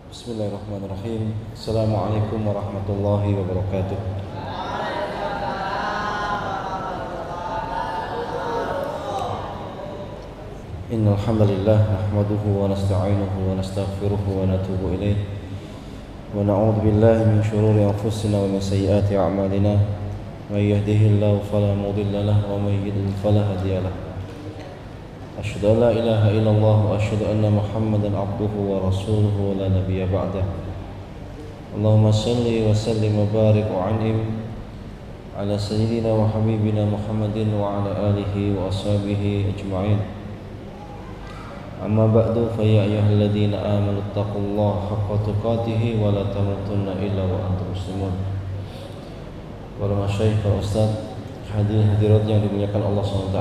Bismillahirrahmanirrahim. Assalamualaikum warahmatullahi wabarakatuh. Innal hamdalillah nahmaduhu wa nasta'inuhu wa nastaghfiruhu wa natubu ilayh wa na'udzu billahi min shururi anfusina wa min sayyiati a'malina may yahdihillahu fala mudilla lahu wa may yudlil fala hadiya lahu. Asyhadu an la ilaha illallah wa asyhadu anna Muhammadan abduhu wa rasuluhu wa la nabiyya ba'dah. Allahumma salli wa sallim wa barik wa an'im ala sayyidina wa habibina Muhammadin wa ala alihi wa ashabihi ajma'in. Amma ba'du fa ya ayyuhalladzina amanu taqullaha haqqa tuqatih wa la tamutunna illa wa antum muslimun. Para masyayikh, para ustaz, hadirin hadirat yang dimuliakan Allah SWT.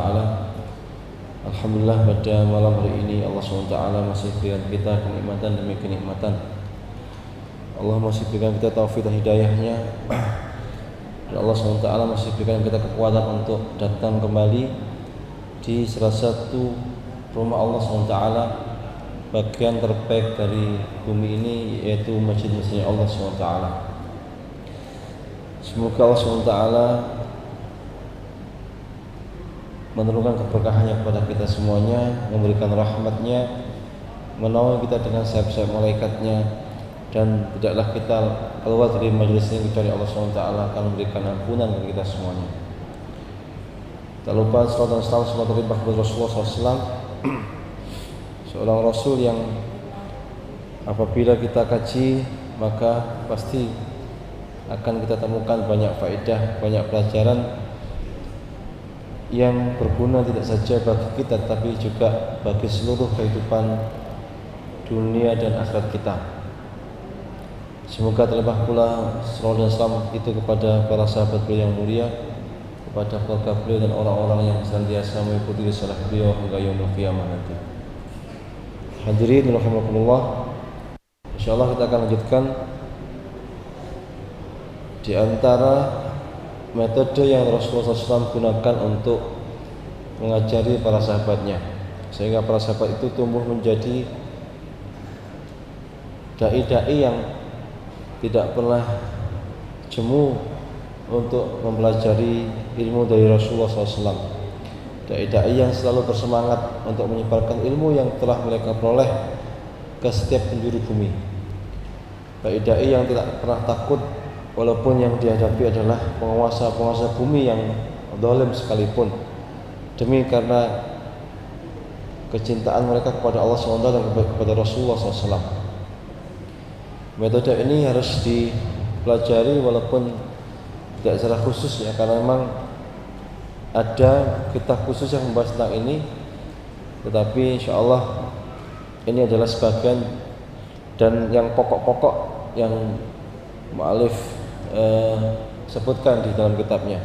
Alhamdulillah pada malam hari ini Allah SWT masih berikan kita kenikmatan demi kenikmatan. Allah masih berikan kita taufik dan hidayahnya, dan Allah SWT masih berikan kita kekuatan untuk datang kembali di salah satu rumah Allah SWT, bagian terbaik dari bumi ini, yaitu masjid-masjid Allah SWT. Semoga Allah SWT menurunkan keberkahannya kepada kita semuanya, memberikan rahmatnya, menaungi kita dengan sayap-sayap malaikatnya, dan tidaklah kita keluar dari majelis ini kecuali Allah SWT akan memberikan ampunan kepada kita semuanya. Tak lupa salawat dan salam semoga terlimpah kepada Rasulullah SAW, seorang Rasul yang apabila kita kaji maka pasti akan kita temukan banyak faedah, banyak pelajaran yang berguna tidak saja bagi kita tapi juga bagi seluruh kehidupan dunia dan akhirat kita. Semoga terlimpah pula salawat dan salam itu kepada para sahabat beliau yang mulia, kepada keluarga beliau dan orang-orang yang senantiasa mengikuti risalah beliau hingga yaumul qiyamah nanti. Hadirin rahimakumullah, insyaallah kita akan lanjutkan di antara metode yang Rasulullah SAW gunakan untuk mengajari para sahabatnya, sehingga para sahabat itu tumbuh menjadi dai-dai yang tidak pernah jemu untuk mempelajari ilmu dari Rasulullah SAW. Dai-dai yang selalu bersemangat untuk menyebarkan ilmu yang telah mereka peroleh ke setiap penjuru bumi. Dai-dai yang tidak pernah takut walaupun yang dihadapi adalah penguasa-penguasa bumi yang zalim sekalipun, demi karena kecintaan mereka kepada Allah SWT dan kepada Rasulullah SAW. Metode ini harus dipelajari walaupun tidak secara khusus ya, karena memang ada kitab khusus yang membahas tentang ini, tetapi insyaallah ini adalah sebagian dan yang pokok-pokok yang mu'alif sebutkan di dalam kitabnya.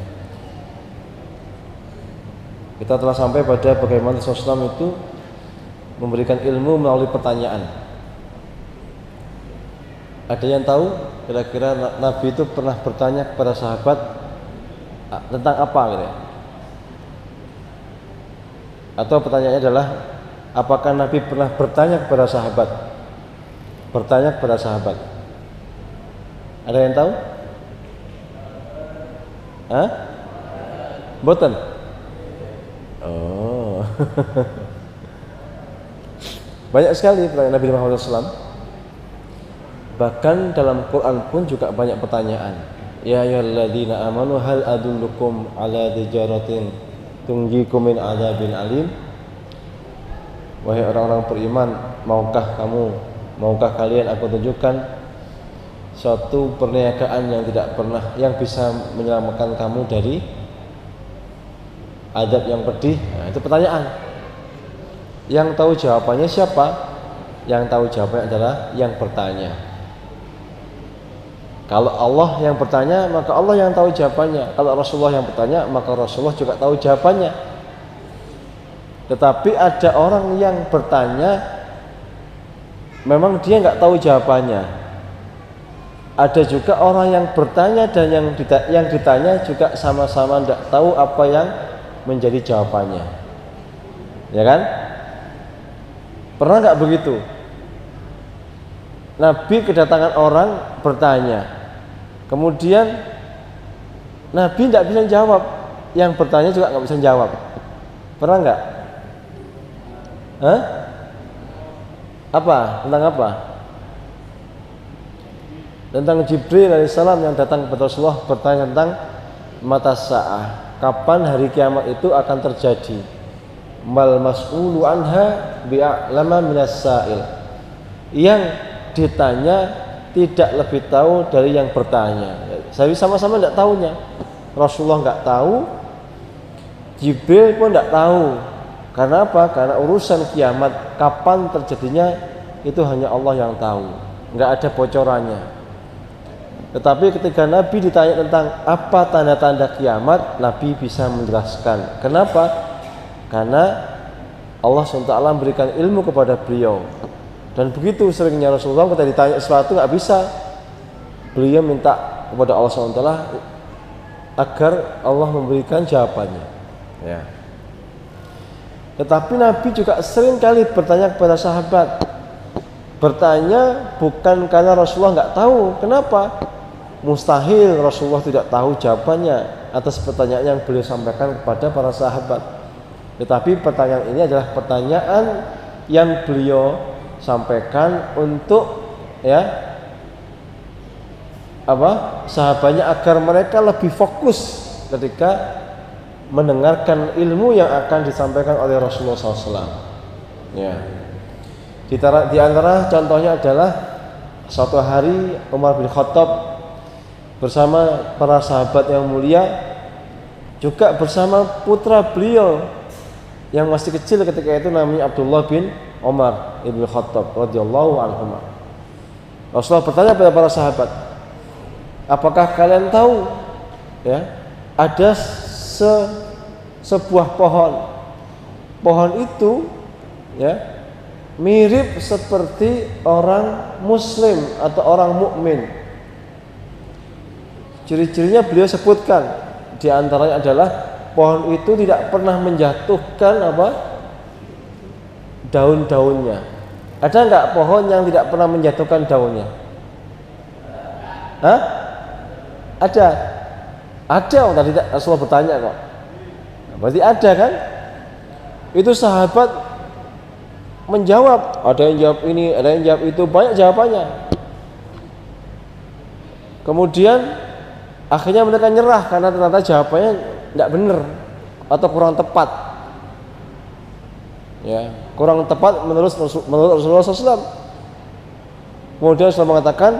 Kita telah sampai pada bagaimana Rasulullah itu memberikan ilmu melalui pertanyaan. Ada yang tahu kira-kira Nabi itu pernah bertanya kepada sahabat tentang apa gitu ya? Atau pertanyaannya adalah apakah Nabi pernah bertanya kepada sahabat? Bertanya kepada sahabat. Ada yang tahu? Hah? Boten? Oh. Banyak sekali pertanyaan Nabi Muhammad SAW. Bahkan dalam Quran pun juga banyak pertanyaan. Ya ayyuhalladzina amanu hal adullukum ala tijaratin tunjikum min adzabin alim. Wahai orang-orang beriman, maukah kalian aku tunjukkan suatu perniagaan yang bisa menyelamatkan kamu dari azab yang pedih? Nah, itu pertanyaan. Yang tahu jawabannya siapa? Yang tahu jawabannya adalah yang bertanya. Kalau Allah yang bertanya, maka Allah yang tahu jawabannya. Kalau Rasulullah yang bertanya, maka Rasulullah juga tahu jawabannya. Tetapi ada orang yang bertanya, memang dia nggak tahu jawabannya. Ada juga orang yang bertanya dan yang ditanya juga sama-sama tidak tahu apa yang menjadi jawabannya. Ya kan? Pernah nggak begitu? Nabi kedatangan orang bertanya, kemudian Nabi tidak bisa jawab, yang bertanya juga nggak bisa jawab. Pernah nggak? Hah? Apa? Tentang apa? Tentang Jibril alaihissalam yang datang kepada Rasulullah bertanya tentang mata sa'ah, kapan hari kiamat itu akan terjadi. Mal mas'ulu anha bi'a'lama minas sa'il. Yang ditanya tidak lebih tahu dari yang bertanya. Saya sama-sama tidak tahunya. Rasulullah nggak tahu, Jibril pun tidak tahu. Karena apa? Karena urusan kiamat kapan terjadinya itu hanya Allah yang tahu, nggak ada bocorannya. Tetapi ketika Nabi ditanya tentang apa tanda-tanda kiamat, Nabi bisa menjelaskan. Kenapa? Karena Allah SWT memberikan ilmu kepada beliau. Dan begitu seringnya Rasulullah ketika ditanya sesuatu nggak bisa, beliau minta kepada Allah SWT agar Allah memberikan jawabannya. Ya. Tetapi Nabi juga sering kali bertanya kepada sahabat. Bertanya bukan karena Rasulullah nggak tahu. Kenapa? Mustahil Rasulullah tidak tahu jawabannya atas pertanyaan yang beliau sampaikan kepada para sahabat. Tetapi pertanyaan ini adalah pertanyaan yang beliau sampaikan untuk sahabatnya agar mereka lebih fokus ketika mendengarkan ilmu yang akan disampaikan oleh Rasulullah SAW. Ya. Di antara contohnya adalah suatu hari Umar bin Khattab bersama para sahabat yang mulia, juga bersama putra beliau yang masih kecil ketika itu, namanya Abdullah bin Umar ibn Khattab radhiyallahu anhu. Rasulullah bertanya kepada para sahabat, apakah kalian tahu ada sebuah pohon itu mirip seperti orang muslim atau orang mukmin. Ciri-cirinya beliau sebutkan, di antaranya adalah pohon itu tidak pernah menjatuhkan daun-daunnya. Ada enggak pohon yang tidak pernah menjatuhkan daunnya? Hah? Ada. Tadi Rasulullah bertanya kok. Berarti ada kan? Itu sahabat menjawab, ada yang jawab ini, ada yang jawab itu, banyak jawabannya. Kemudian akhirnya mereka nyerah karena ternyata jawabannya tidak benar atau kurang tepat. Ya, kurang tepat menurut Rasulullah SAW. Kemudian Rasulullah mengatakan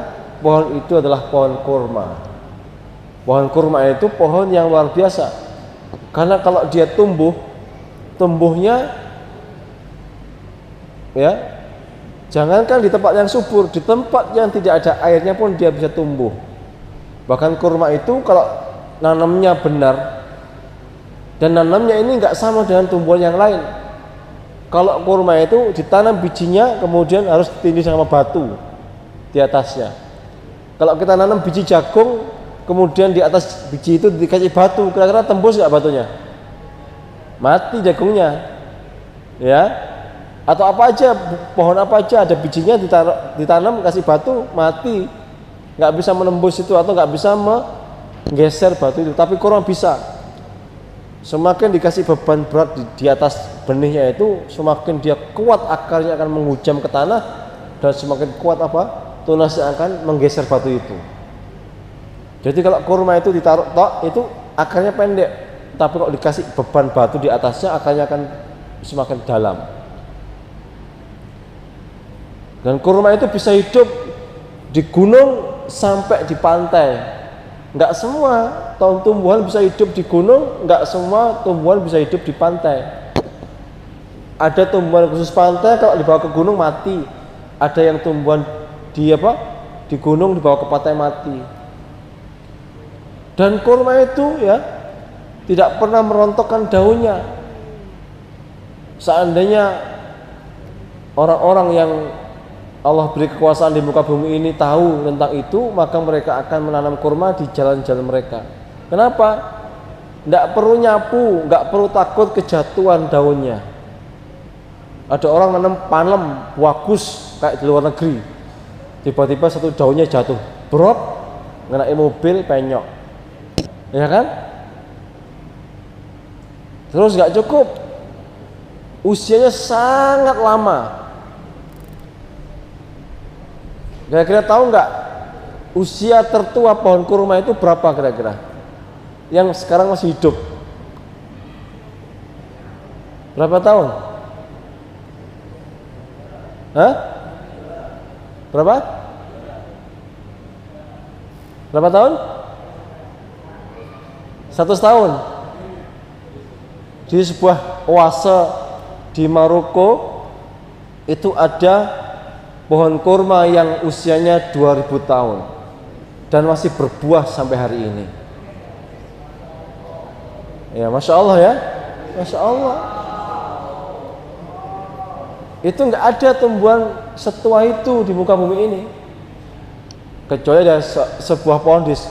pohon itu adalah pohon kurma. Pohon kurma itu pohon yang luar biasa. Karena kalau dia tumbuhnya jangankan di tempat yang subur, di tempat yang tidak ada airnya pun dia bisa tumbuh. Bahkan kurma itu kalau nanamnya benar, dan nanamnya ini enggak sama dengan tumbuhan yang lain. Kalau kurma itu ditanam bijinya kemudian harus ditindih sama batu di atasnya. Kalau kita nanam biji jagung kemudian di atas biji itu dikasih batu, kira-kira tembus enggak batunya? Mati jagungnya. Ya. Atau apa aja, pohon apa aja ada bijinya ditanam kasih batu, mati. Enggak bisa menembus itu atau enggak bisa menggeser batu itu. Tapi kurma bisa. Semakin dikasih beban berat di atas benihnya itu, semakin dia kuat, akarnya akan menghujam ke tanah, dan semakin kuat tunasnya akan menggeser batu itu. Jadi kalau kurma itu ditaruh itu akarnya pendek, tapi kalau dikasih beban batu di atasnya, akarnya akan semakin dalam. Dan kurma itu bisa hidup di gunung sampai di pantai. Enggak semua tumbuhan bisa hidup di gunung, enggak semua tumbuhan bisa hidup di pantai. Ada tumbuhan khusus pantai, kalau dibawa ke gunung mati. Ada yang tumbuhan di gunung dibawa ke pantai mati. Dan kurma itu tidak pernah merontokkan daunnya. Seandainya orang-orang yang Allah beri kekuasaan di muka bumi ini tahu tentang itu, maka mereka akan menanam kurma di jalan-jalan mereka. Kenapa? Tidak perlu nyapu, nggak perlu takut kejatuhan daunnya. Ada orang nanam palem bagus kayak di luar negeri, tiba-tiba satu daunnya jatuh, brok, ngenai mobil penyok, ya kan? Terus nggak cukup, usianya sangat lama. Kira-kira tahu nggak usia tertua pohon kurma itu berapa kira-kira? Yang sekarang masih hidup? Berapa tahun? Hah? Berapa? Berapa tahun? 100 tahun. Di sebuah oase di Maroko itu ada pohon kurma yang usianya 2000 tahun dan masih berbuah sampai hari ini. Ya, Masya Allah ya, Masya Allah. Itu nggak ada tumbuhan setua itu di muka bumi ini, kecuali ada sebuah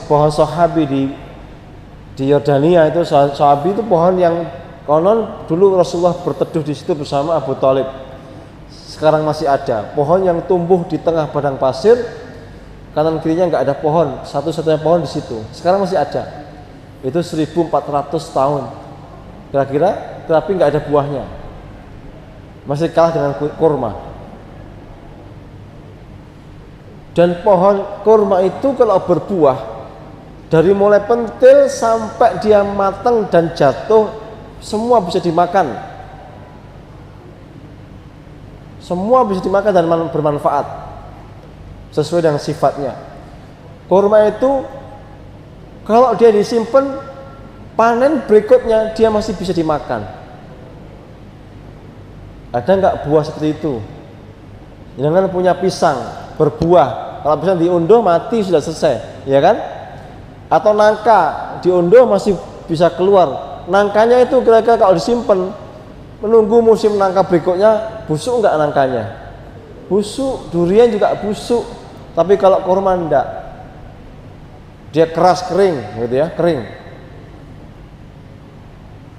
pohon sahabi di Yordania. Itu sahabi itu pohon yang konon dulu Rasulullah berteduh di situ bersama Abu Thalib. Sekarang masih ada pohon yang tumbuh di tengah padang pasir, kanan kirinya nggak ada pohon, satu-satunya pohon di situ. Sekarang masih ada. Itu 1400 tahun kira-kira, tapi nggak ada buahnya. Masih kalah dengan kurma. Dan pohon kurma itu kalau berbuah, dari mulai pentil sampai dia matang dan jatuh, semua bisa dimakan. Semua bisa dimakan dan bermanfaat sesuai dengan sifatnya. Kurma itu kalau dia disimpan, panen berikutnya dia masih bisa dimakan. Ada nggak buah seperti itu? Jangan punya pisang berbuah, kalau pisang diunduh mati sudah selesai, ya kan? Atau nangka diunduh masih bisa keluar. Nangkanya itu kira-kira kalau disimpan menunggu musim nangka berikutnya, busuk nggak nangkanya? Busuk. Durian juga busuk. Tapi kalau kurma enggak, dia keras, kering, gitu ya, kering.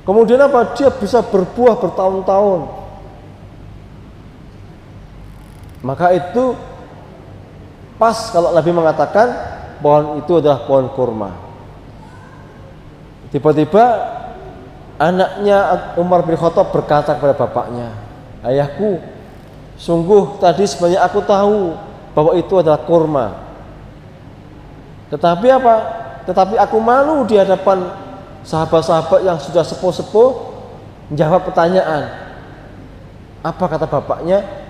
Kemudian apa? Dia bisa berbuah bertahun-tahun. Maka itu pas kalau Nabi mengatakan pohon itu adalah pohon kurma. Tiba-tiba anaknya Umar bin Khattab berkata kepada bapaknya, "Ayahku, sungguh tadi sebenarnya aku tahu bahwa itu adalah kurma. Tetapi apa? Tetapi aku malu di hadapan sahabat-sahabat yang sudah sepuh-sepuh menjawab pertanyaan." Apa kata bapaknya?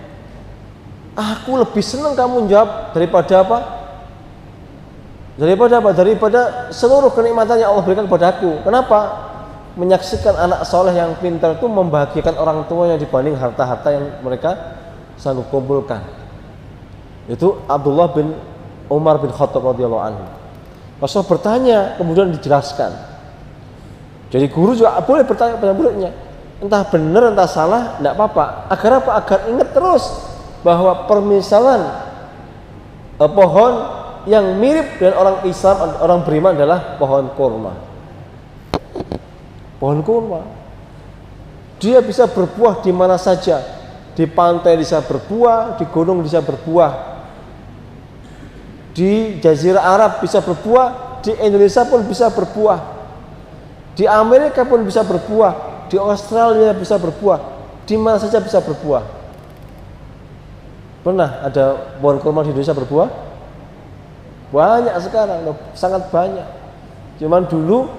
"Aku lebih senang kamu jawab daripada apa? Daripada apa? Daripada seluruh kenikmatan yang Allah berikan kepada aku." Kenapa? Menyaksikan anak soleh yang pintar itu membahagiakan orang tuanya dibanding harta-harta yang mereka sanggup kumpulkan. Itu Abdullah bin Umar bin Khattab radhiyallahu anhu. Rasul bertanya, kemudian dijelaskan. Jadi guru juga boleh bertanya kepada muridnya, entah benar entah salah, tidak apa-apa. Agar apa? Agar ingat terus bahwa permisalan pohon yang mirip dengan orang Islam, orang beriman adalah pohon kurma. Pohon kurma, dia bisa berbuah di mana saja. Di pantai bisa berbuah, di gunung bisa berbuah, di Jazirah Arab bisa berbuah, di Indonesia pun bisa berbuah, di Amerika pun bisa berbuah, di Australia bisa berbuah, di mana saja bisa berbuah. Pernah ada pohon kurma di Indonesia berbuah? Banyak sekarang, sangat banyak. Cuman dulu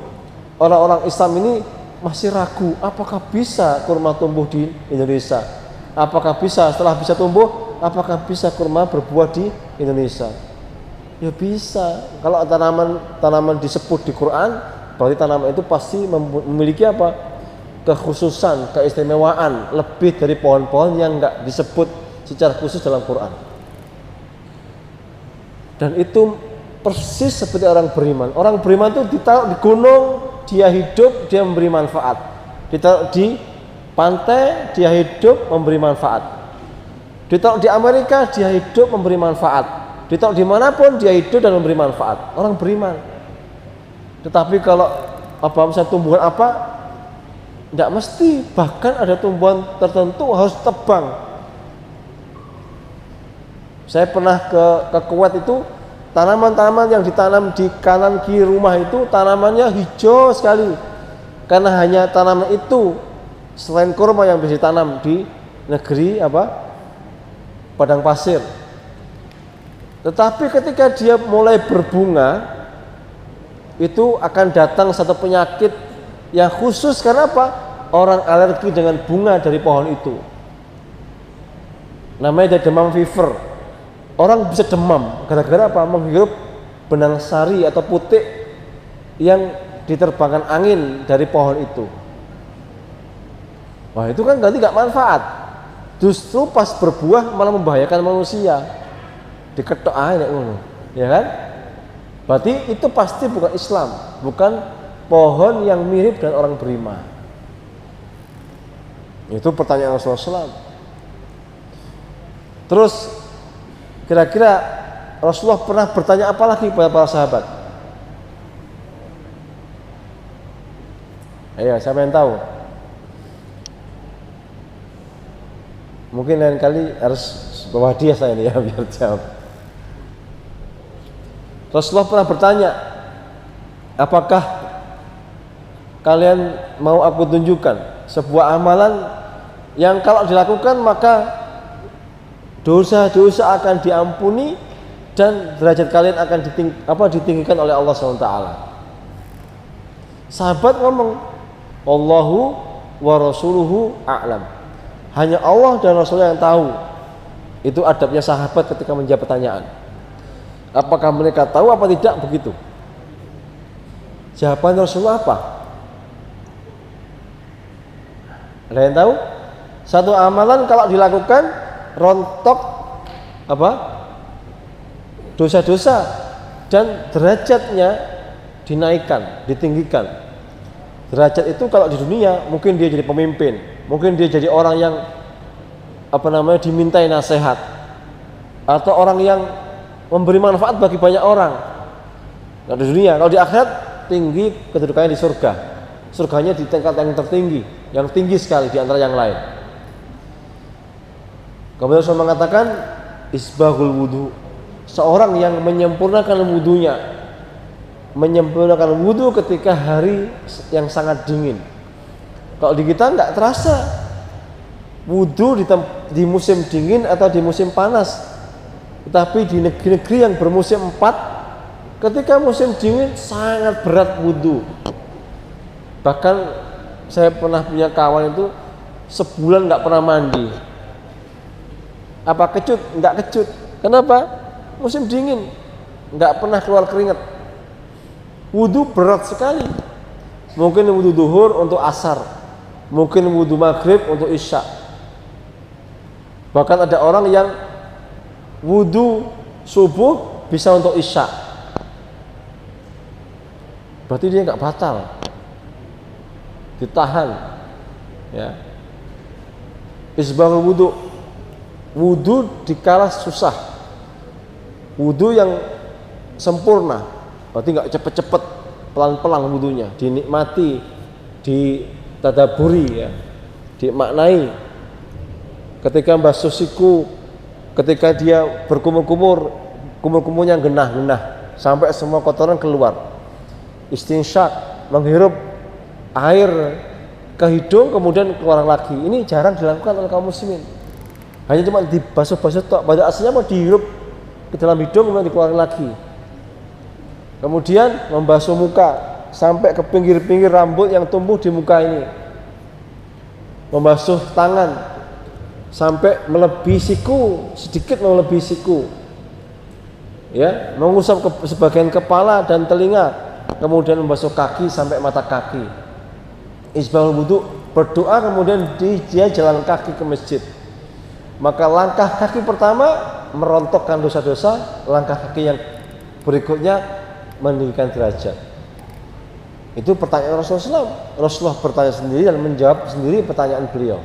orang-orang Islam ini masih ragu, apakah bisa kurma tumbuh di Indonesia? Apakah bisa, setelah bisa tumbuh, apakah bisa kurma berbuah di Indonesia? Ya bisa. Kalau tanaman disebut di Quran, berarti tanaman itu pasti memiliki apa? Kekhususan, keistimewaan lebih dari pohon-pohon yang enggak disebut secara khusus dalam Quran. Dan itu persis seperti orang beriman. Orang beriman itu ditaruh di gunung, dia hidup, dia memberi manfaat. Ditaruh di pantai, dia hidup, memberi manfaat. Ditaruh di Amerika, dia hidup, memberi manfaat. Ditaruh dimanapun, dia hidup dan memberi manfaat. Orang beriman. Tetapi kalau misalnya tumbuhan apa, tidak mesti. Bahkan ada tumbuhan tertentu harus tebang. Saya pernah ke Kuwait itu, tanaman-tanaman yang ditanam di kanan kiri rumah itu tanamannya hijau sekali. Karena hanya tanaman itu selain kurma yang bisa ditanam di negeri padang pasir. Tetapi ketika dia mulai berbunga, itu akan datang satu penyakit yang khusus. Karena apa? Orang alergi dengan bunga dari pohon itu. Namanya demam fever. Orang bisa demam gara-gara apa? Menghirup benang sari atau putik yang diterbangkan angin dari pohon itu. Wah, itu kan berarti nggak manfaat. Justru pas berbuah malah membahayakan manusia. Diketok aja ngono, ya kan? Berarti itu pasti bukan Islam, bukan pohon yang mirip dengan orang beriman. Itu pertanyaan Rasulullah SAW. Terus kira-kira Rasulullah pernah bertanya apa lagi kepada para sahabat? Ayo, siapa yang tahu? Mungkin lain kali harus bawa hadiah saya ini ya biar jawab. Rasulullah pernah bertanya, apakah kalian mau aku tunjukkan sebuah amalan yang kalau dilakukan maka dosa-dosa akan diampuni dan derajat kalian akan ditinggikan oleh Allah SWT. Sahabat ngomong, Allahu wa rasuluhu a'lam. Hanya Allah dan Rasulullah yang tahu. Itu adabnya sahabat ketika menjawab pertanyaan. Apakah mereka tahu apa tidak begitu? Jawaban Rasulullah apa? Ada yang tahu? Satu amalan kalau dilakukan rontok dosa-dosa dan derajatnya dinaikkan, ditinggikan. Derajat itu kalau di dunia mungkin dia jadi pemimpin, mungkin dia jadi orang yang dimintai nasihat, atau orang yang memberi manfaat bagi banyak orang. Kalau di dunia, kalau di akhirat tinggi kedudukannya di surga. Surganya di tingkat yang tertinggi, yang tinggi sekali di antara yang lain. Kemudian Rasul mengatakan isbahul wudu, seorang yang menyempurnakan wudunya, menyempurnakan wudu ketika hari yang sangat dingin. Kalau di kita nggak terasa wudu di musim dingin atau di musim panas. Tetapi di negeri-negeri yang bermusim 4, ketika musim dingin sangat berat wudu. Bahkan saya pernah punya kawan itu sebulan nggak pernah mandi. Apa kecut? Nggak kecut. Kenapa? Musim dingin, nggak pernah keluar keringat. Wudu berat sekali. Mungkin wudu duhur untuk asar, mungkin wudu maghrib untuk isya. Bahkan ada orang yang wudu subuh bisa untuk isya. Berarti dia nggak batal, ditahan. Ya. Isbahul wudu, wudu dikala susah, wudu yang sempurna. Berarti nggak cepet-cepet, pelan-pelan wudunya, dinikmati, ditadaburi, ya, dimaknai. Ketika basuh siku, ketika dia berkumur-kumur, kumur-kumurnya genah-genah sampai semua kotoran keluar. Istinsyak, menghirup air ke hidung kemudian keluar lagi. Ini jarang dilakukan oleh kaum muslimin. Hanya cuma dibasuh-basuh tok. Pada aslinya mau dihirup ke dalam hidung kemudian dikeluarkan lagi. Kemudian membasuh muka sampai ke pinggir-pinggir rambut yang tumbuh di muka ini. Membasuh tangan sampai melebihi siku, sedikit melebihi siku. Ya, mengusap sebagian kepala dan telinga, kemudian membasuh kaki sampai mata kaki. Isbahul wudu, berdoa kemudian dia jalan kaki ke masjid. Maka langkah kaki pertama merontokkan dosa-dosa, langkah kaki yang berikutnya meninggikan derajat. Itu pertanyaan Rasulullah. Rasulullah bertanya sendiri dan menjawab sendiri pertanyaan beliau.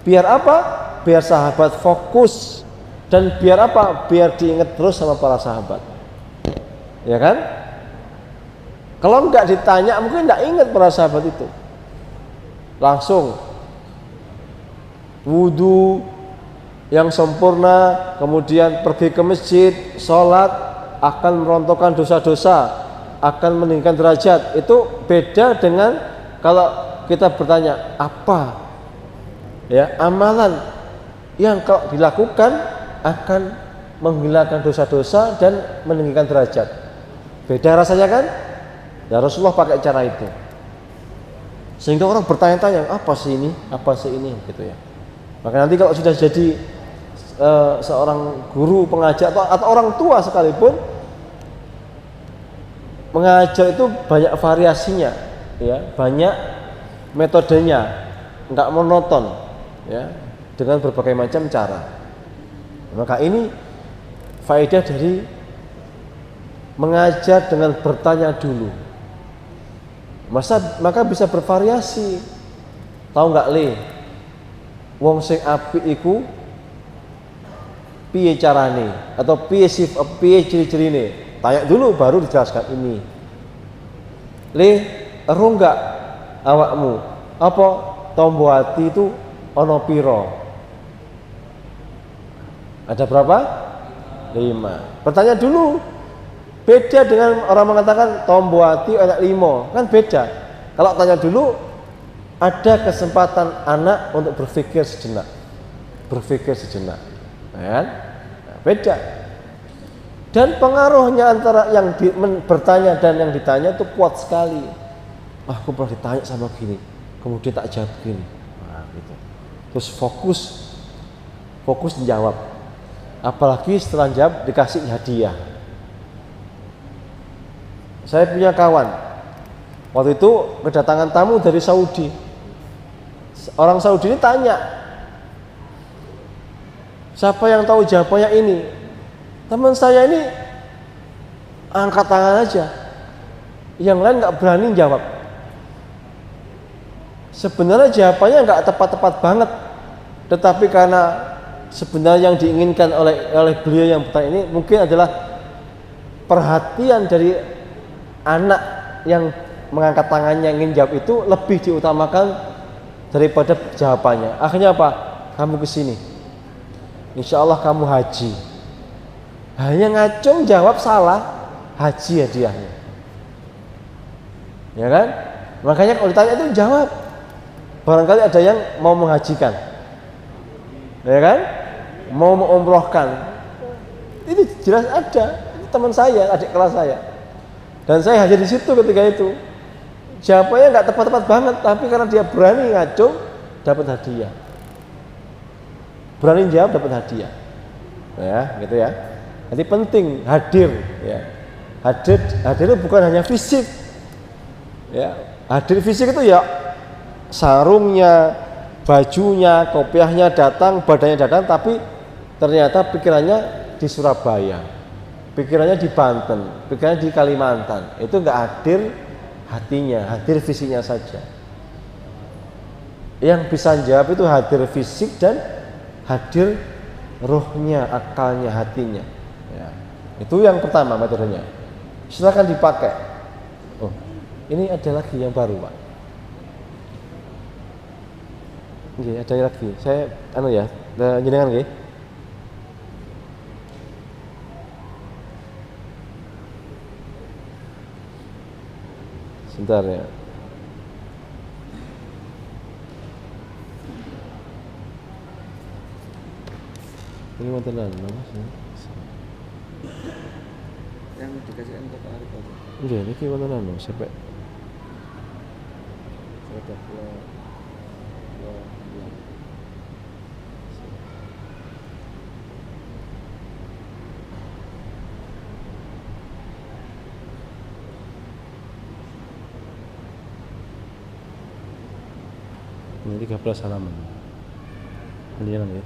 Biar apa? Biar sahabat fokus. Dan biar apa? Biar diingat terus sama para sahabat. Ya kan? Kalau enggak ditanya mungkin enggak ingat para sahabat itu. Langsung wudu, yang sempurna, kemudian pergi ke masjid, sholat, akan merontokkan dosa-dosa, akan meninggikan derajat. Itu beda dengan kalau kita bertanya apa ya amalan yang kalau dilakukan akan menghilangkan dosa-dosa dan meninggikan derajat. Beda rasanya kan? Ya Rasulullah pakai cara itu. Sehingga orang bertanya-tanya, apa sih ini gitu ya. Maka nanti kalau sudah jadi seorang guru pengajar atau orang tua sekalipun, mengajar itu banyak variasinya, ya, banyak metodenya, nggak monoton, ya, dengan berbagai macam cara. Maka ini faedah dari mengajar dengan bertanya dulu. Maka bisa bervariasi. Tahu nggak le? Wong sing apik iku piye carane atau piye ciri-cirine? Tanya dulu baru dijelaskan ini. Le, ero enggak awakmu? Apa tombo ati itu ono piro? Ada berapa? 5. Bertanya dulu. Beda dengan orang mengatakan tombo ati ada 5, kan beda. Kalau tanya dulu, ada kesempatan anak untuk berpikir sejenak, kan? Nah, beda. Dan pengaruhnya antara yang bertanya dan yang ditanya itu kuat sekali. Aku pernah ditanya sama gini, kemudian tak jawab gini, nah, gitu. Terus fokus menjawab. Apalagi setelah jawab dikasih hadiah. Saya punya kawan, waktu itu kedatangan tamu dari Saudi. Orang Saudi ini tanya, siapa yang tahu jawabannya ini? Teman saya ini angkat tangan aja, yang lain nggak berani jawab. Sebenarnya jawabannya nggak tepat-tepat banget, tetapi karena sebenarnya yang diinginkan oleh beliau yang bertanya ini mungkin adalah perhatian dari anak yang mengangkat tangannya ingin jawab itu lebih diutamakan daripada jawabannya. Akhirnya apa? Kamu kesini, insya Allah kamu haji. Hanya ngacung jawab salah, haji hadiahnya. Ya kan? Makanya kalau ditanya itu jawab. Barangkali ada yang mau menghajikan, ya kan? Mau mengumrohkan. Ini jelas ada. Ini teman saya, adik kelas saya. Dan saya hadir di situ ketika itu. Jawabannya nggak tepat-tepat banget, tapi karena dia berani ngacung, dapat hadiah. Berani jawab, dapat hadiah. Ya, gitu ya. Jadi penting hadir. Ya. Hadir itu bukan hanya fisik. Ya, hadir fisik itu ya sarungnya, bajunya, kopiahnya datang, badannya datang, tapi ternyata pikirannya di Surabaya. Pikirannya di Banten, pikirannya di Kalimantan. Itu enggak hadir hatinya, hadir fisiknya saja. Yang bisa jawab itu hadir fisik dan hadir rohnya, akalnya, hatinya. Ya. Itu yang pertama metodenya. Silakan dipakai. Oh, ini ada lagi yang baru, Pak. Nggih, ada lagi. Saya jenengan nggih. Sebentar ya. Ini mantenan, Mas. Yang dikasihkan ke Pak Arif tadi. Nggih, niki mantenan sampai Sudah ini 13 halaman. Lihat ya.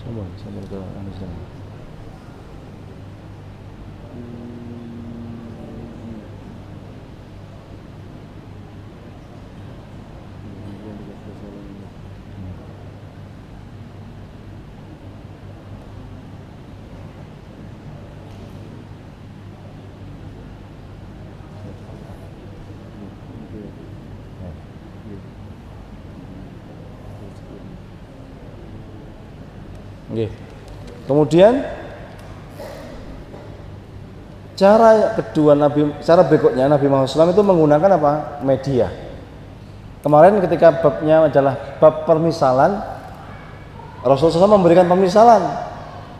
Sama ke Anissa. Nggih. Kemudian cara berikutnya Nabi Muhammad SAW itu menggunakan apa? Media. Kemarin ketika babnya adalah bab permisalan, Rasulullah SAW memberikan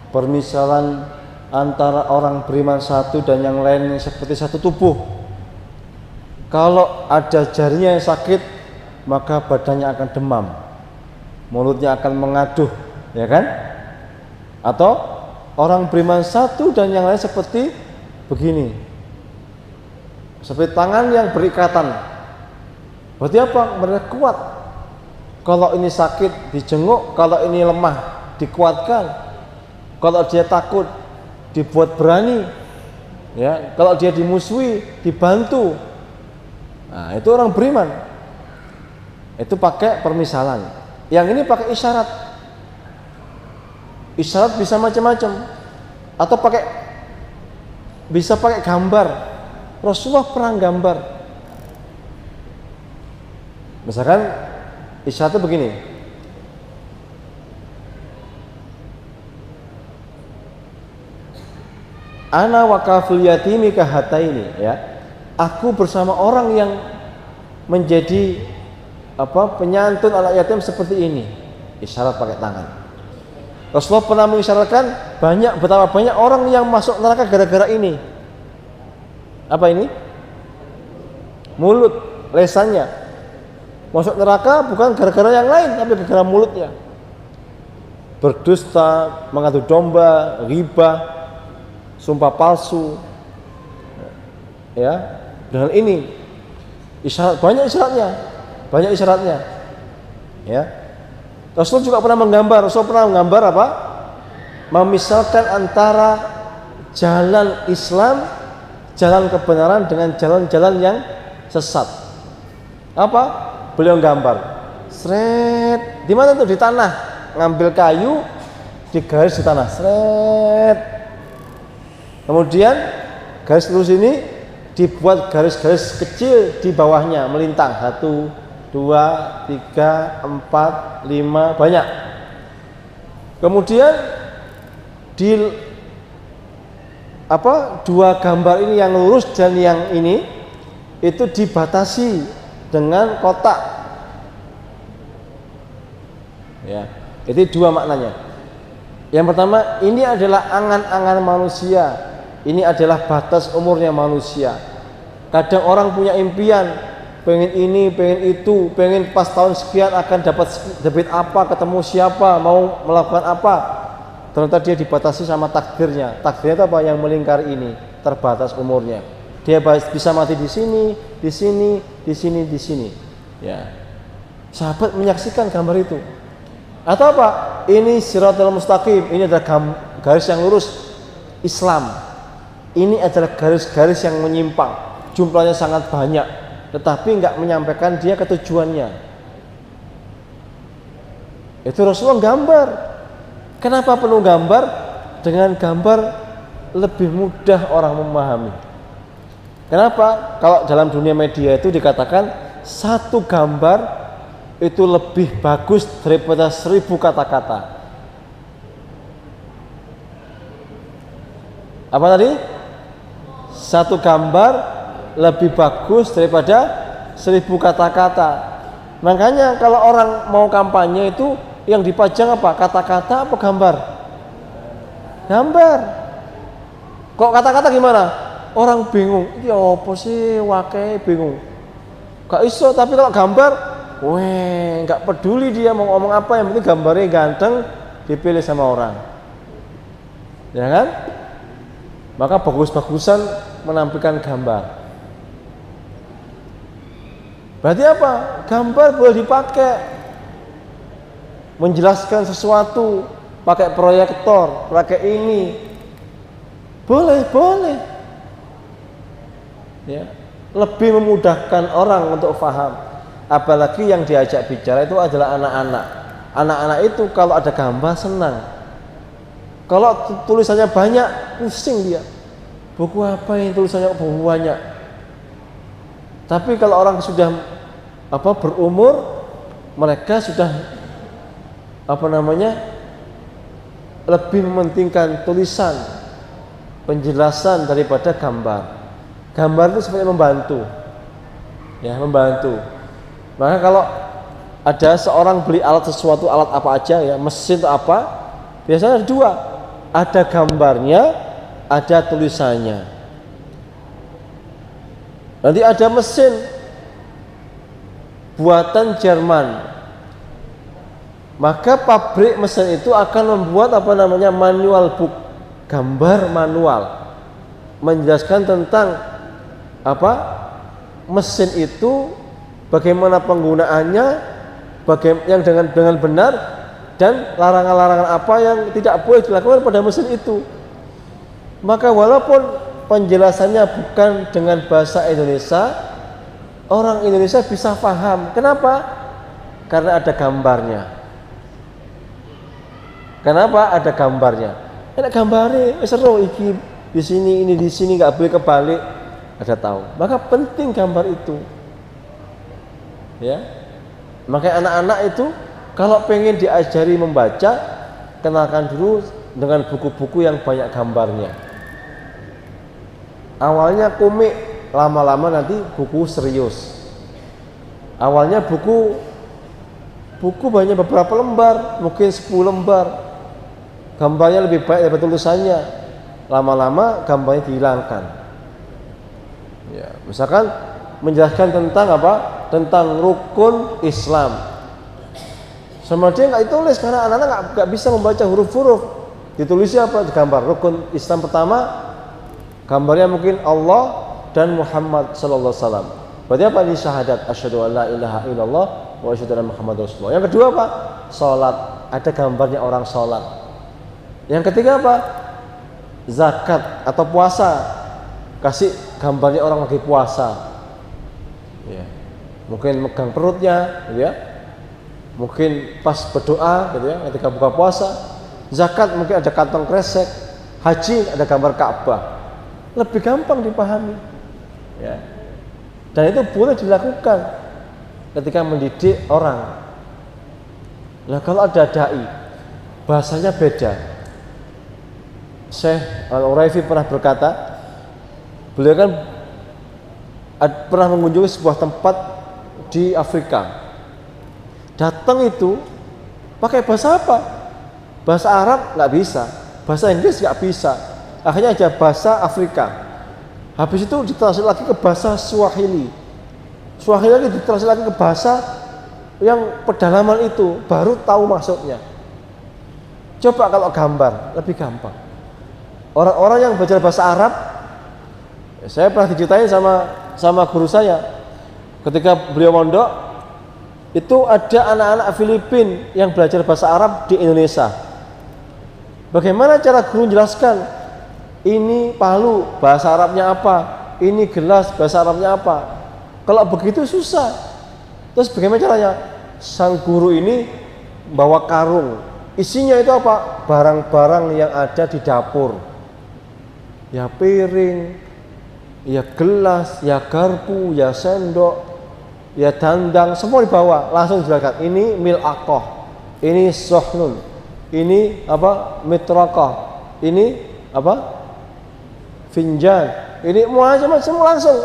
permisalan antara orang beriman satu dan yang lain seperti satu tubuh. Kalau ada jarinya yang sakit, maka badannya akan demam, mulutnya akan mengaduh, ya kan? Atau orang beriman satu dan yang lain seperti begini, seperti tangan yang berikatan. Berarti apa? Mereka kuat. Kalau ini sakit dijenguk, kalau ini lemah dikuatkan. Kalau dia takut dibuat berani, ya. Kalau dia dimusuhi dibantu. Nah, itu orang beriman. Itu pakai permisalan. Yang ini pakai isyarat. Isyarat bisa macam-macam. Atau bisa pakai gambar. Rasulullah pernah gambar. Misalkan isyaratnya begini. Ana wa kafil yatimi kahataini, ya. Aku bersama orang yang menjadi penyantun anak yatim seperti ini. Isyarat pakai tangan. Rasulullah pernah mengisyaratkan betapa banyak orang yang masuk neraka gara-gara ini. Apa ini? Mulut, lesannya. Masuk neraka bukan gara-gara yang lain, tapi gara-gara mulutnya. Berdusta, mengadu domba, ghibah, sumpah palsu. Ya, dengan ini banyak isyaratnya. Ya. Rasul juga pernah menggambar. Apa? Memisalkan antara jalan Islam, jalan kebenaran dengan jalan-jalan yang sesat. Apa? Beliau gambar. Sret. Di mana tuh? Di tanah. Ngambil kayu, digaris di tanah. Sret. Kemudian garis lurus ini dibuat garis-garis kecil di bawahnya melintang. 1, 2, 3, 4, 5, banyak. Kemudian dua gambar ini yang lurus dan yang ini itu dibatasi dengan kotak. Ya, itu dua maknanya. Yang pertama, ini adalah angan-angan manusia. Ini adalah batas umurnya manusia. Kadang orang punya impian, pengen ini, pengen itu, pengen pas tahun sekian akan dapat debit apa, ketemu siapa, mau melakukan apa. Ternyata dia dibatasi sama takdirnya. Takdirnya itu apa? Yang melingkar ini, terbatas umurnya. Dia bisa mati di sini, di sini, di sini, di sini. Ya. Sahabat menyaksikan gambar itu. Atau apa? Ini siratal mustaqim, ini adalah garis yang lurus Islam. Ini adalah garis-garis yang menyimpang. Jumlahnya sangat banyak, tetapi enggak menyampaikan dia ke tujuannya. Itu Rasulullah gambar. Kenapa perlu gambar? Dengan gambar lebih mudah orang memahami. Kenapa? Kalau dalam dunia media itu dikatakan satu gambar itu lebih bagus daripada 1000 kata-kata. Apa tadi? Satu gambar lebih bagus daripada 1000 kata-kata. Makanya kalau orang mau kampanye itu yang dipajang apa? Kata-kata apa gambar? Gambar. Kok kata-kata gimana? Orang bingung. Ya apa sih wakai bingung. Gak iso, tapi kalau gambar, gak peduli dia mau ngomong apa, yang penting gambarnya ganteng dipilih sama orang. Ya kan? Maka bagus-bagusan menampilkan gambar. Berarti apa? Gambar boleh dipakai menjelaskan sesuatu, pakai proyektor, pakai ini. Boleh. Ya, lebih memudahkan orang untuk paham. Apalagi yang diajak bicara itu adalah anak-anak. Anak-anak itu kalau ada gambar senang. Kalau tulisannya banyak, pusing dia. Buku apa yang tulisannya banyak? Tapi kalau orang sudah berumur, mereka sudah lebih mementingkan tulisan, penjelasan daripada gambar. Gambar itu sebenarnya membantu, ya membantu. Maka kalau ada seorang beli alat sesuatu, alat apa aja ya, mesin atau apa, biasanya ada dua, ada gambarnya, ada tulisannya. Nanti ada mesin buatan Jerman, maka pabrik mesin itu akan membuat apa namanya manual book, gambar manual, menjelaskan tentang apa mesin itu, bagaimana penggunaannya, yang dengan benar, dan larangan-larangan apa yang tidak boleh dilakukan pada mesin itu. Maka walaupun penjelasannya bukan dengan bahasa Indonesia, orang Indonesia bisa paham. Kenapa? Karena ada gambarnya. Kenapa? Ada gambarnya. Ada gambarnya, seru iki di sini, ini di sini, nggak boleh kebalik, ada tahu. Maka penting gambar itu. Ya. Makanya anak-anak itu kalau pengen diajari membaca, kenalkan dulu dengan buku-buku yang banyak gambarnya. Awalnya komik, lama-lama nanti buku serius. Awalnya buku banyak beberapa lembar, mungkin 10 lembar. Gambarnya lebih baik daripada tulisannya. Lama-lama gambarnya dihilangkan. Ya, misalkan menjelaskan tentang apa? Tentang rukun Islam. Sama dia nggak ditulis karena anak-anak nggak bisa membaca huruf-huruf. Ditulisnya apa? Gambar rukun Islam pertama, gambarnya mungkin Allah dan Muhammad sallallahu alaihi wasallam. Berarti apa ini? Syahadat asyhadu an la ilaha illallah wa asyhadu anna Muhammadar Rasulullah. Yang kedua apa? Salat, ada gambarnya orang salat. Yang ketiga apa? Zakat atau puasa, kasih gambarnya orang lagi puasa. Ya. Mungkin megang perutnya, gitu ya. Mungkin pas berdoa, gitu ya, ketika buka puasa. Zakat mungkin ada kantong kresek. Haji ada gambar Ka'bah. Lebih gampang dipahami. Ya. Dan itu boleh dilakukan ketika mendidik orang. Nah, kalau ada dai, bahasanya beda. Syekh Al-Uraifi pernah berkata, beliau kan pernah mengunjungi sebuah tempat di Afrika. Datang itu pakai bahasa apa? Bahasa Arab nggak bisa, bahasa Inggris nggak bisa. Akhirnya aja bahasa Afrika. Habis itu ditranslate lagi ke bahasa Swahili. Swahili lagi ditranslate lagi ke bahasa yang pedalaman itu, baru tahu maksudnya. Coba kalau gambar lebih gampang. Orang-orang yang belajar bahasa Arab, saya pernah diceritain sama guru saya ketika beliau mondok, itu ada anak-anak Filipina yang belajar bahasa Arab di Indonesia. Bagaimana cara guru menjelaskan? Ini palu, bahasa Arabnya apa? Ini gelas, bahasa Arabnya apa? Kalau begitu susah. Terus bagaimana caranya? Sang guru ini bawa karung, isinya itu apa? Barang-barang yang ada di dapur. Ya piring, ya gelas, ya garpu, ya sendok, ya dandang, semua dibawa. Langsung dijelaskan, ini mil'aqah, ini sohnun, ini apa? Mitraqah, ini apa? Finjan, ini macam-macam,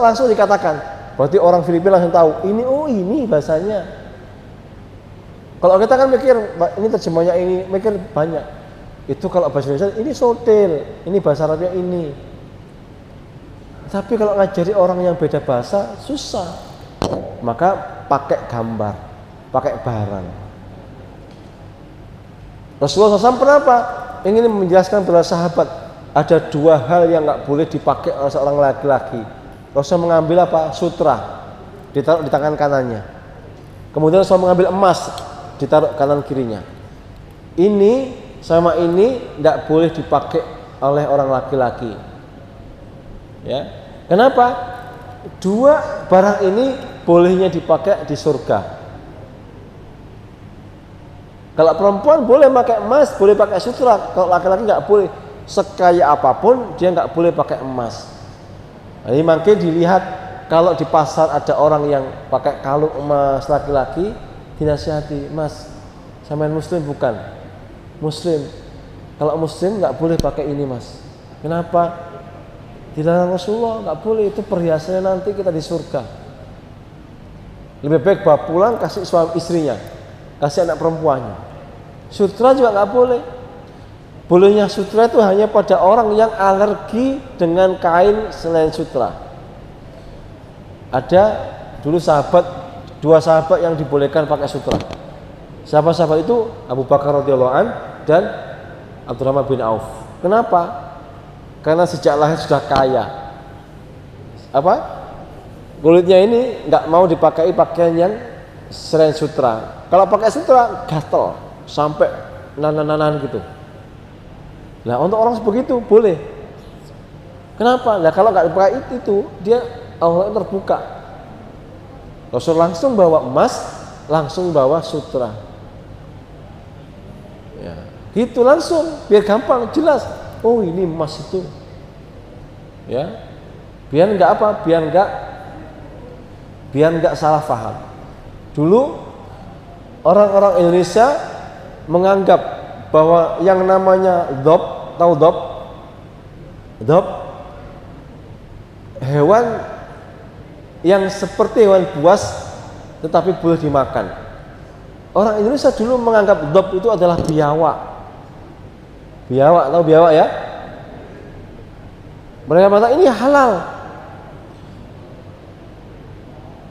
langsung dikatakan. Berarti orang Filipina langsung tahu, ini ini bahasanya. Kalau kita kan mikir, ini terjemahnya ini, mikir banyak. Itu kalau bahasa Indonesia, ini sotel, ini bahasa Arabnya ini. Tapi kalau ngajari orang yang beda bahasa, susah. Maka pakai gambar, pakai barang. Rasulullah SAW pernah apa? Ingin menjelaskan kepada sahabat, ada dua hal yang nggak boleh dipakai oleh seorang laki-laki. Rasul mengambil apa? Sutra, ditaruh di tangan kanannya. Kemudian Rasul mengambil emas, ditaruh kanan kirinya. Ini sama ini tidak boleh dipakai oleh orang laki-laki. Ya, kenapa? Dua barang ini bolehnya dipakai di surga. Kalau perempuan boleh pakai emas, boleh pakai sutra. Kalau laki-laki nggak boleh. Sekaya apapun dia nggak boleh pakai emas. Jadi makin dilihat kalau di pasar ada orang yang pakai kalung emas laki-laki, dinasihati, Mas, sampean muslim bukan? Muslim. Kalau muslim nggak boleh pakai ini mas. Kenapa? Dilarang Rasulullah, nggak boleh, itu perhiasannya nanti kita di surga. Lebih baik bawa pulang kasih suami istrinya, kasih anak perempuannya. Sutra juga nggak boleh. Bolehnya sutra itu hanya pada orang yang alergi dengan kain selain sutra. Ada dulu dua sahabat yang dibolehkan pakai sutra. Sahabat-sahabat itu Abu Bakar radhiyallahu an dan Abdurrahman bin Auf. Kenapa? Karena sejak lahir sudah kaya. Kulitnya ini nggak mau dipakai pakaian yang selain sutra. Kalau pakai sutra gatel sampai nanan gitu. Nah untuk orang sebegitu boleh. Kenapa? Nah kalau nggak dipakai itu dia Allah terbuka. Rasul langsung bawa emas, langsung bawa sutra. Ya, gitu langsung biar gampang jelas. Oh ini emas itu. Ya, biar nggak salah paham. Dulu orang-orang Indonesia menganggap bahwa yang namanya dhab, tahu dhab? Dhab hewan yang seperti hewan buas tetapi boleh dimakan. Orang Indonesia dulu menganggap dhab itu adalah biawak. Biawak, tahu biawak ya? Mereka mengatakan ini halal.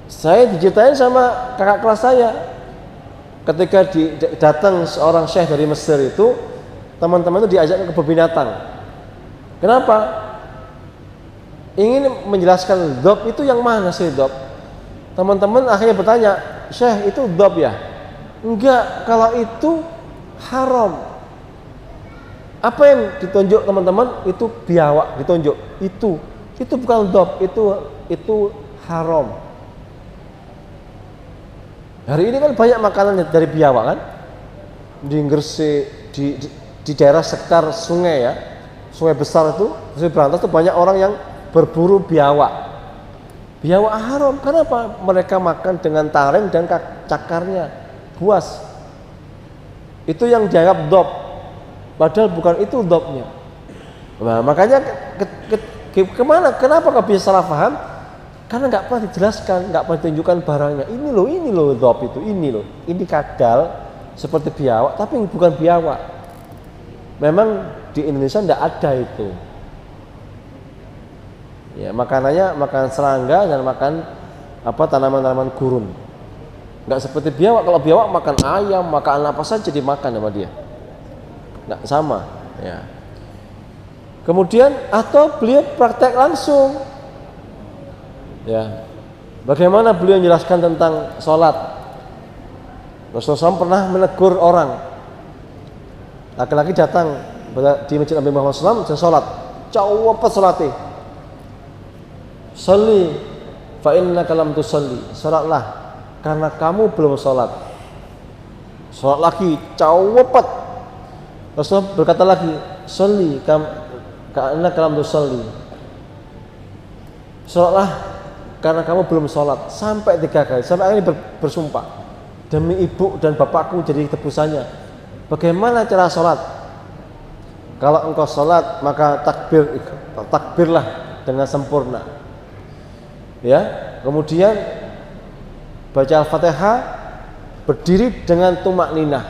Saya diceritain sama kakak kelas saya ketika datang seorang syekh dari Mesir itu, teman-teman itu diajak ke kebun binatang. Kenapa? Ingin menjelaskan dhab itu yang mana sih dhab? Teman-teman akhirnya bertanya, syekh itu dhab ya? Enggak, kalau itu haram. Apa yang ditunjuk teman-teman itu biawak ditunjuk. Itu bukan dhab, itu haram. Hari ini kan banyak makanan dari biawak kan? Di Gresik, di daerah sekitar sungai ya. Sungai besar itu, Sungai Berantas itu banyak orang yang berburu biawak. Biawak haram. Kenapa? Mereka makan dengan taring dan cakarnya, buas. Itu yang dianggap dhab. Padahal bukan itu dhabnya. Nah, makanya kenapa kok bisa salah paham? Karena nggak pernah dijelaskan, nggak pernah ditunjukkan barangnya. Ini loh dhab itu, ini kadal seperti biawak, tapi bukan biawak. Memang di Indonesia nggak ada itu. Ya, makanannya makan serangga dan makan tanaman-tanaman gurun. Nggak seperti biawak. Kalau biawak makan ayam, makan apa saja dimakan sama dia. Nggak sama ya. Kemudian atau beliau praktek langsung ya, bagaimana beliau menjelaskan tentang sholat. Rasulullah SAW pernah menegur orang, laki-laki datang di masjid Nabi Muhammad SAW dan sholat, cawapet sholatnya, sholli fa innaka lam tusalli, sholatlah karena kamu belum sholat. Sholat lagi, cawapet. Rasulullah berkata lagi, sholli karena kalam tusalli. Sholatlah karena kamu belum sholat. Sampai 3 kali. Sampai akhirnya bersumpah, demi ibu dan bapakku jadi tebusannya. Bagaimana cara sholat? Kalau engkau sholat maka takbirlah dengan sempurna. Ya. Kemudian baca Al-Fatihah, berdiri dengan tumak ninah.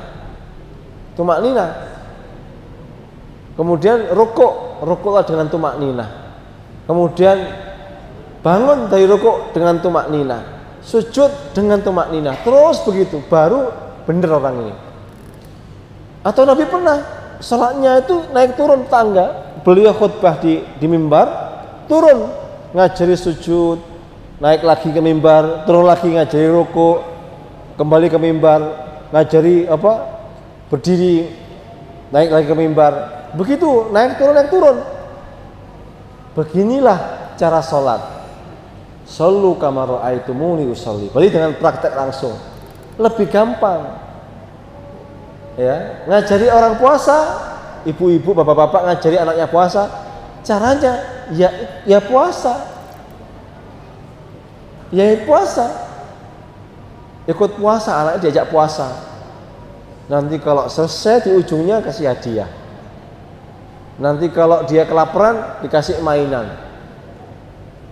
Kemudian rukuklah dengan tumak ninah. Kemudian bangun dari rukuk dengan tumak ninah, sujud dengan tumak ninah. Terus begitu, baru benar orang ini. Atau Nabi pernah salatnya itu naik turun tangga. Beliau khutbah di mimbar, turun ngajari sujud, naik lagi ke mimbar, turun lagi ngajari rukuk, kembali ke mimbar, ngajari berdiri, naik lagi ke mimbar. Begitu naik turun. Beginilah cara sholat. Shollu kama ra'aitumuni usolli. Berarti dengan praktek langsung lebih gampang. Ya, ngajari orang puasa, ibu-ibu, bapak-bapak ngajari anaknya puasa, caranya ya puasa. Ikut puasa, anaknya diajak puasa. Nanti kalau selesai di ujungnya kasih hadiah. Nanti kalau dia kelaparan dikasih mainan,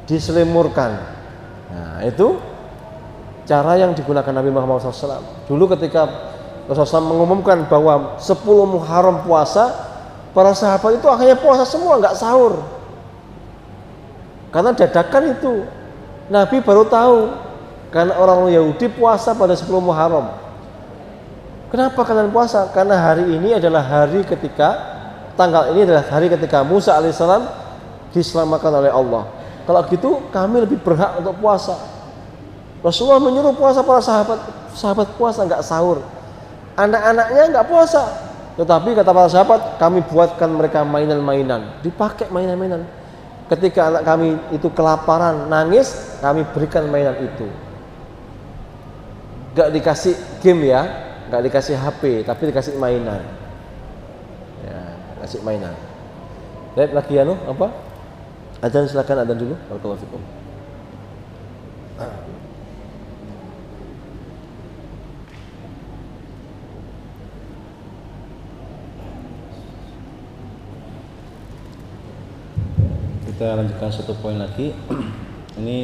diselimurkan. Nah, itu cara yang digunakan Nabi Muhammad SAW. Dulu ketika Rasulullah SAW mengumumkan bahwa 10 Muharram puasa, para sahabat itu akhirnya puasa semua, nggak sahur. Karena dadakan itu. Nabi baru tahu, karena orang Yahudi puasa pada 10 Muharram. Kenapa kalian puasa? Karena hari ini adalah hari ketika, tanggal ini adalah hari ketika Musa alaihissalam diselamatkan oleh Allah. Kalau gitu kami lebih berhak untuk puasa. Rasulullah menyuruh puasa, para sahabat puasa, nggak sahur. Anak-anaknya nggak puasa. Tetapi kata para sahabat, kami buatkan mereka mainan-mainan, dipakai mainan-mainan. Ketika anak kami itu kelaparan, nangis, kami berikan mainan itu. Nggak dikasih game ya, nggak dikasih HP, tapi dikasih mainan. Ya, kasih mainan. Lihat lagi apa? Adzan, silakan adzan dulu. Barakallahu fikum. Kita lanjutkan satu poin lagi. Ini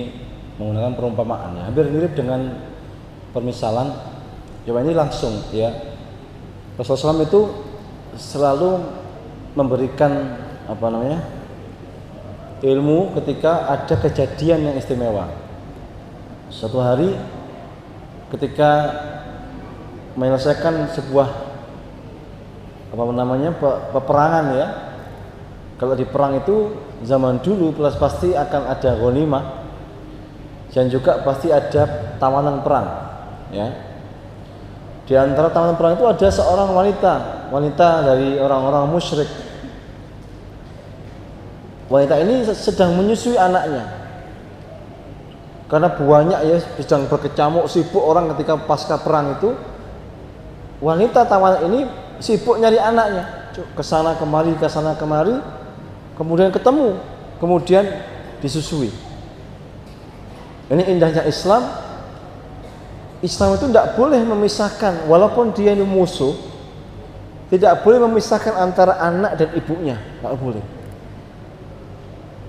menggunakan perumpamaan ya, hampir mirip dengan permisalan. Coba ini langsung ya. Rasulullah SAW itu selalu memberikan ilmu ketika ada kejadian yang istimewa. Suatu hari ketika menyelesaikan sebuah peperangan ya. Kalau di perang itu zaman dulu pasti akan ada ghanimah dan juga pasti ada tawanan perang ya. Di antara tawanan perang itu ada seorang wanita dari orang-orang musyrik. Wanita ini sedang menyusui anaknya. Karena banyak ya sedang berkecamuk, sibuk orang ketika pasca perang itu. Wanita tawanan ini sibuk nyari anaknya, kesana kemari, kemudian ketemu, kemudian disusui. Ini indahnya Islam. Islam itu tidak boleh memisahkan, walaupun dia ini musuh, tidak boleh memisahkan antara anak dan ibunya, nggak boleh.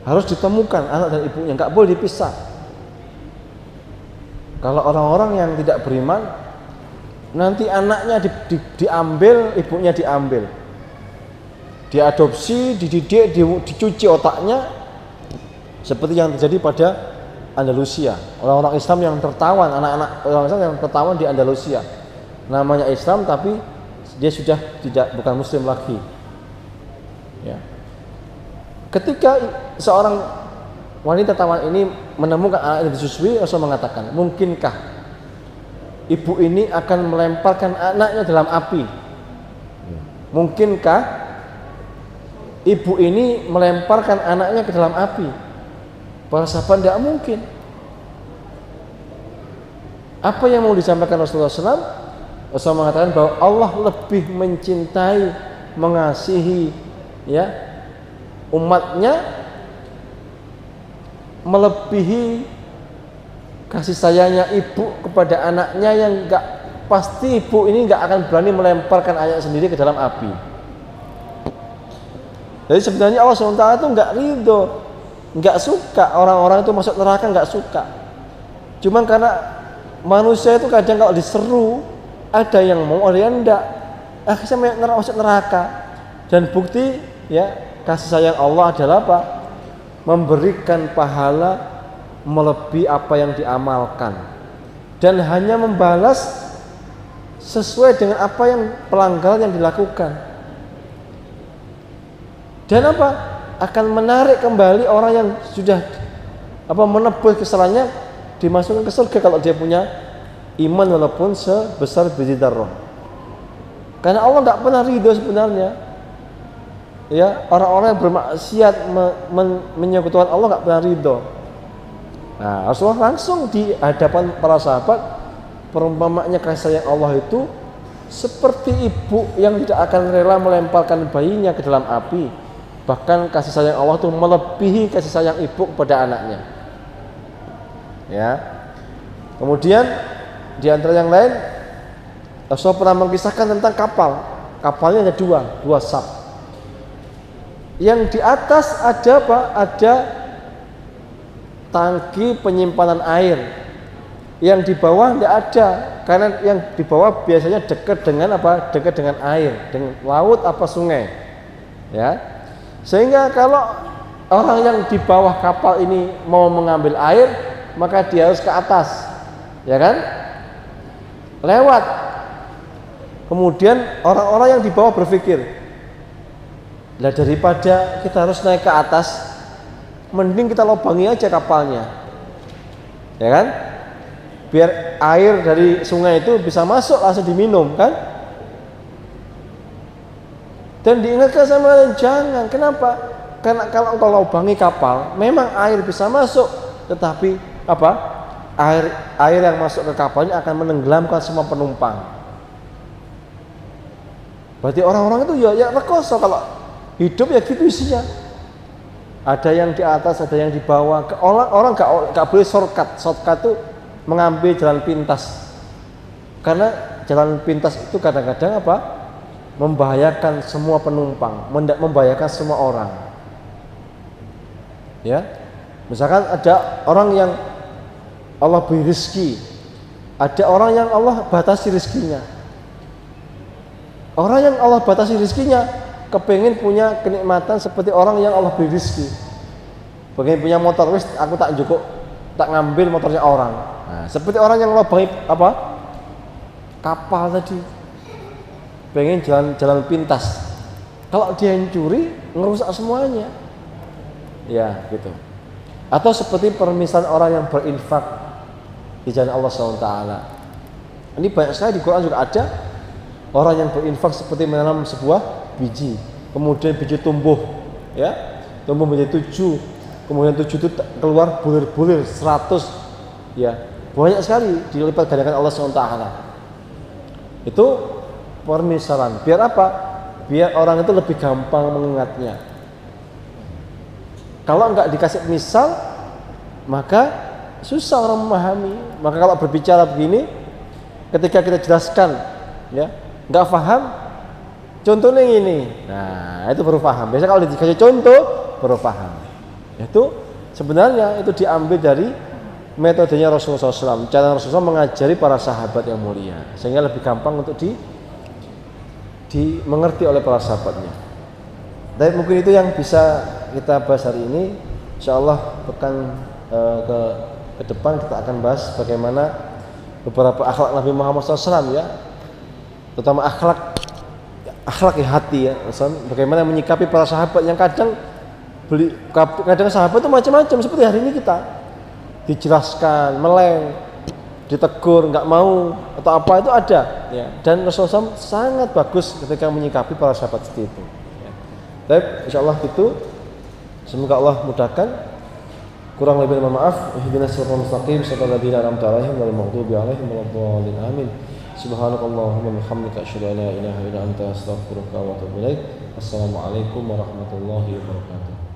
Harus ditemukan anak dan ibunya, nggak boleh dipisah. Kalau orang-orang yang tidak beriman, nanti anaknya diambil, ibunya diambil, diadopsi, dididik, dicuci otaknya, seperti yang terjadi pada Andalusia. Orang-orang Islam yang tertawan, anak-anak orang Islam yang tertawan di Andalusia. Namanya Islam tapi dia sudah bukan Muslim lagi. Ya. Ketika seorang wanita tawan ini menemukan anak yang disusui, Rasul mengatakan, mungkinkah ibu ini akan melemparkan anaknya dalam api? Mungkinkah ibu ini melemparkan anaknya ke dalam api? Para sahabat tidak mungkin. Apa yang mau disampaikan Rasulullah SAW? Rasulullah mengatakan bahwa Allah lebih mencintai, mengasihi ya umatnya melebihi kasih sayangnya ibu kepada anaknya, yang enggak pasti ibu ini enggak akan berani melemparkan anak sendiri ke dalam api. Jadi sebenarnya Allah SWT itu enggak ridho, enggak suka orang-orang itu masuk neraka, enggak suka. Cuman karena manusia itu kadang kalau diseru ada yang mau, ada yang enggak, akhirnya masuk neraka. Dan bukti ya kasih sayang Allah adalah apa? Memberikan pahala melebihi apa yang diamalkan, dan hanya membalas sesuai dengan apa yang pelanggaran yang dilakukan. Dan apa? Akan menarik kembali orang yang sudah menebus kesalahannya, dimasukkan ke surga kalau dia punya iman walaupun sebesar biji dzarrah. Karena Allah tidak pernah ridho sebenarnya. Ya, orang-orang yang bermaksiat menyekutukan Allah nggak pernah ridho. Nah, Rasulullah langsung di hadapan para sahabat, perumpamaannya kasih sayang Allah itu seperti ibu yang tidak akan rela melemparkan bayinya ke dalam api. Bahkan kasih sayang Allah itu melebihi kasih sayang ibu kepada anaknya. Ya. Kemudian di antara yang lain, Rasulullah pernah mengisahkan tentang kapal. Kapalnya ada dua saf. Yang di atas ada apa? Ada tangki penyimpanan air. Yang di bawah tidak ada, karena yang di bawah biasanya dekat dengan apa? Dekat dengan air, dengan laut apa sungai. Ya. Sehingga kalau orang yang di bawah kapal ini mau mengambil air, maka dia harus ke atas. Ya kan? Lewat. Kemudian orang-orang yang di bawah berpikir, lah daripada kita harus naik ke atas, mending kita lobangi aja kapalnya. Ya kan? Biar air dari sungai itu bisa masuk langsung diminum kan? Dan diingatkan sama kalian, jangan. Kenapa? Karena kalau engkau lobangi kapal, memang air bisa masuk, tetapi apa? Air yang masuk ke kapalnya akan menenggelamkan semua penumpang. Berarti orang-orang itu ya rekoso, kalau hidup ya gitu isinya. Ada yang di atas, ada yang di bawah. Orang nggak boleh shortcut. Shortcut itu mengambil jalan pintas, karena jalan pintas itu kadang-kadang apa? Membahayakan semua penumpang, membahayakan semua orang. Ya, misalkan ada orang yang Allah beri rezeki, ada orang yang Allah batasi rezekinya. Orang yang Allah batasi rezekinya kepengen punya kenikmatan seperti orang yang Allah beri rezeki. Pengen punya motor, wis aku tak cukup, tak ngambil motornya orang. Nah, seperti orang yang lobangi apa? Kapal tadi. Pengen jalan pintas. Kalau dia yang curi, ngerusak semuanya. Ya, gitu. Atau seperti permisalan orang yang berinfak di jalan Allah SWT. Ini banyak sekali di Quran juga ada orang yang berinfak seperti menanam sebuah biji, kemudian biji tumbuh, ya, tumbuh menjadi 7, kemudian 7 itu keluar bulir-bulir 100, ya. Banyak sekali dilipat gandakan Allah SWT. Itu permisalan. Biar apa? Biar orang itu lebih gampang mengingatnya. Kalau enggak dikasih misal, maka susah orang memahami. Maka kalau berbicara begini, ketika kita jelaskan, ya, enggak paham, contohnya ini. Nah, itu baru paham. Biasanya kalau dikasih contoh, baru paham. Itu sebenarnya itu diambil dari metodenya Rasulullah SAW. Cara Rasulullah mengajari para sahabat yang mulia, sehingga lebih gampang untuk dimengerti oleh para sahabatnya. Tapi mungkin itu yang bisa kita bahas hari ini. Insyaallah pekan ke depan kita akan bahas bagaimana beberapa akhlak Nabi Muhammad SAW, ya, terutama akhlak hati, ya, bagaimana menyikapi para sahabat yang kadang sahabat itu macam-macam seperti hari ini kita. Dijelaskan, meleng, ditegur, nggak mau atau apa itu ada, ya. Dan Rasulullah SAW sangat bagus ketika menyikapi para sahabat seperti itu, ya. Baik, insyaallah itu. Semoga Allah mudahkan. Kurang lebih mohon maaf. Ihdinas siratal mustaqim, siratal ladzina an'amta 'alaihim ghairil maghdubi 'alaihim waladdallin. Amin. Subhanakallahumma wa bihamdika asyhadu an la ilaha illa anta astaghfiruka wa atubu ilaik. Assalamualaikum warahmatullahi wabarakatuh.